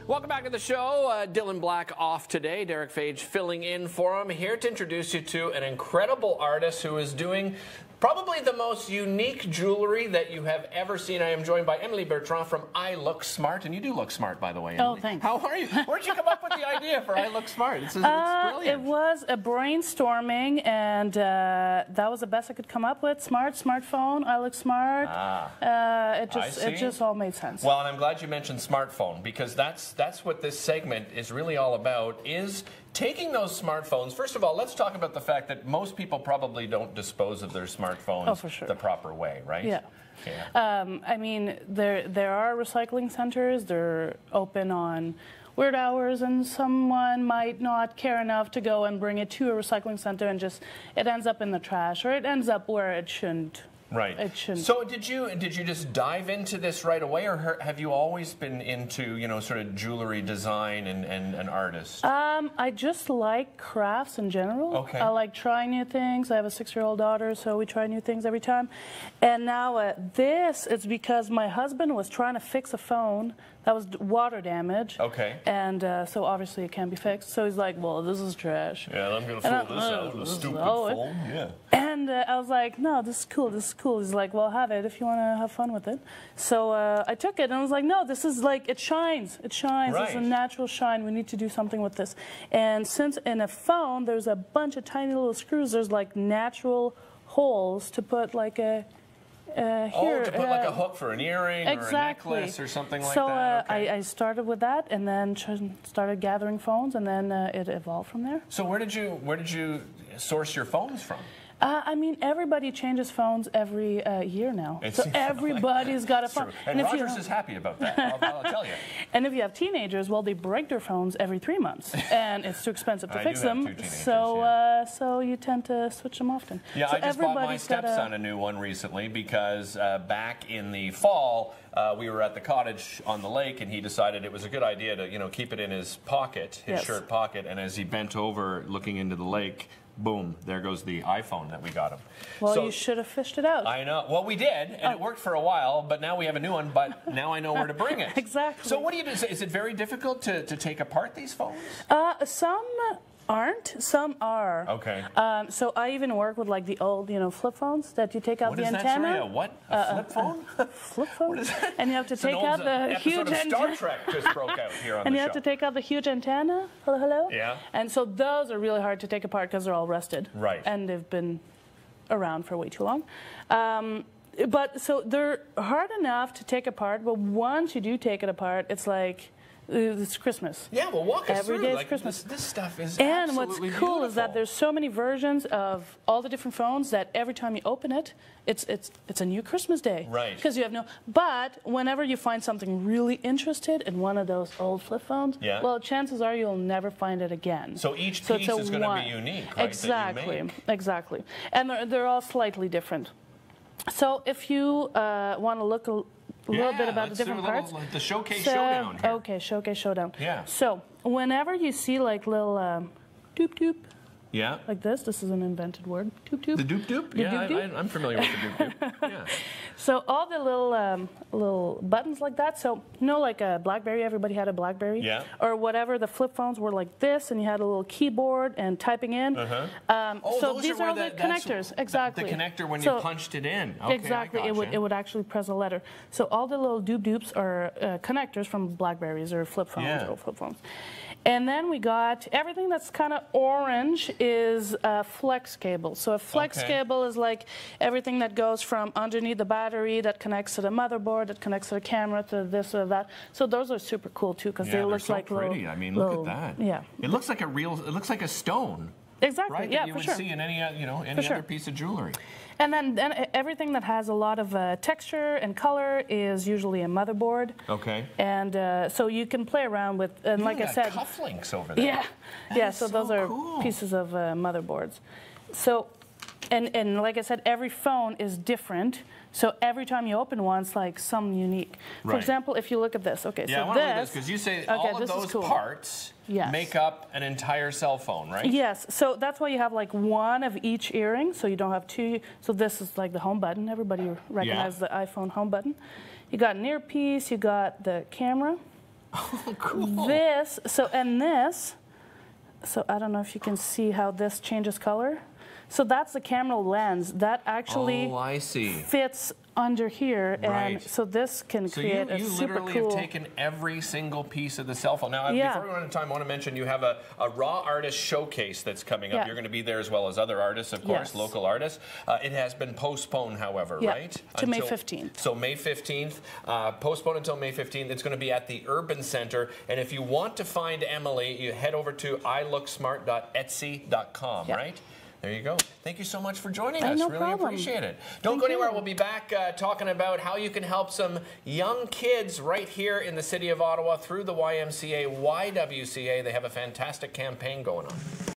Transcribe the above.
Welcome back to the show. Dylan Black off today. Derek Fage filling in for him. Here to introduce you to an incredible artist who is doing probably the most unique jewelry that you have ever seen. I am joined by Emilie Bertrand from iLookSmart, and you do look smart, by the way, Emilie. Oh, thanks. How are you? Where'd you come up with the idea for iLookSmart? It's brilliant. It was a brainstorming, and that was the best I could come up with. Smartphone, iLookSmart. It just all made sense. Well, and I'm glad you mentioned smartphone, because that's what this segment is really all about, is taking those smartphones. First of all, let's talk about the fact that most people probably don't dispose of their smartphones the proper way, right? Yeah. I mean, there are recycling centers. They're open on weird hours, and someone might not care enough to go and bring it to a recycling center, and it ends up in the trash, or it ends up where it shouldn't. Right. It shouldn't. So did you just dive into this right away, or have you always been into, sort of jewelry design and an artist? I just like crafts in general. Okay. I like trying new things. I have a 6-year-old daughter, so we try new things every time. And now this is because my husband was trying to fix a phone that was water damage. Okay. And so obviously it can't be fixed. So he's like, well, this is trash. Yeah, I'm going to throw this out, a stupid phone. Yeah. And I was like, no, this is cool, this is cool. He's like, well, have it if you want to have fun with it. So I took it, and I was like, no, this is like, it shines. It shines. Right. It's a natural shine. We need to do something with this. And since in a phone, there's a bunch of tiny little screws, there's like natural holes to put like a... to put like a hook for an earring or a necklace or something like that? So I started with that, and then started gathering phones, and then it evolved from there. So where did you source your phones from? I mean, everybody changes phones every year now. So everybody's got a phone. True. And Rogers is happy about that, I'll tell you. And if you have teenagers, well, they break their phones every 3 months, and it's too expensive to fix them. So you tend to switch them often. Yeah, so I just bought my stepson a new one recently, because back in the fall, we were at the cottage on the lake, and he decided it was a good idea to keep it in his pocket, his shirt pocket, and as he bent over looking into the lake, boom, there goes the iPhone that we got him. Well, so, you should have fished it out. I know. Well, we did, and it worked for a while, but now we have a new one, but now I know where to bring it. Exactly. So what do you do? Is it very difficult to take apart these phones? Some aren't, some are. Okay. So I even work with like the old, flip phones that you take out the antenna. What is that, sorry? What? A flip phone? Flip phone? What is that? And you have to take out the huge antenna. Star Trek just broke out here on the show. And you have to take out the huge antenna. Hello, hello? Yeah. And so those are really hard to take apart because they're all rusted. Right. And they've been around for way too long. But so they're hard enough to take apart, but once you do take it apart, it's like... It's Christmas. Yeah, well, walk us through. Every day is Christmas. This stuff is and absolutely what's cool beautiful. Is that there's so many versions of all the different phones that every time you open it, it's a new Christmas day. Right. Because you have no. But whenever you find something really interested in one of those old flip phones, well, chances are you'll never find it again. So each piece is going to be unique, right? Exactly. Exactly. And they're all slightly different. So if you want to look a little bit about the different parts. The showcase showdown here. Okay, showcase showdown. Yeah. So whenever you see like little doop doop. Yeah. Like this. This is an invented word. Doop doop. The doop doop? Yeah, I'm familiar with the doop doop. Yeah. So all the little buttons like that. So like a BlackBerry. Everybody had a BlackBerry. Yeah. Or whatever. The flip phones were like this, and you had a little keyboard and typing in. So these are the connectors. Exactly. The connector when you punched it in. Okay, exactly. It would actually press a letter. So all the little doop doops are connectors from BlackBerries or flip phones or flip phones. And then we got everything that's kind of orange is a flex cable. So a flex cable is like everything that goes from underneath the battery that connects to the motherboard, that connects to the camera, to this or that. So those are super cool too because they look like pretty. I mean, look at that. Yeah. It looks like it looks like a stone. Exactly. Right? Yeah, that you for would sure. see in any other piece of jewelry. And then everything that has a lot of texture and color is usually a motherboard. Okay. And so you can play around with, and like I said, cufflinks over there. Yeah. Yeah. So those are pieces of motherboards. So, and like I said, every phone is different. So every time you open one, it's like something unique. For example, if you look at this, okay, yeah, so I want to look at this because you say all of those parts make up an entire cell phone, right? Yes. So that's why you have like one of each earring, so you don't have two. So this is like the home button. Everybody recognizes the iPhone home button. You got an earpiece. You got the camera. Oh, cool. This, so I don't know if you can see how this changes color. So that's the camera lens that actually fits under here, and so this can create a super cool. So you literally have taken every single piece of the cell phone. Now, before we run out of time, I want to mention you have a raw artist showcase that's coming up. You're going to be there as well as other artists, of course, local artists. It has been postponed, however, right? To May 15th. So May 15th, postponed until May 15th. It's going to be at the Urban Center, and if you want to find Emilie, you head over to iLookSmart.etsy.com, right? There you go. Thank you so much for joining us. No really problem. appreciate it. Don't go anywhere. We'll be back talking about how you can help some young kids right here in the city of Ottawa through the YMCA, YWCA. They have a fantastic campaign going on.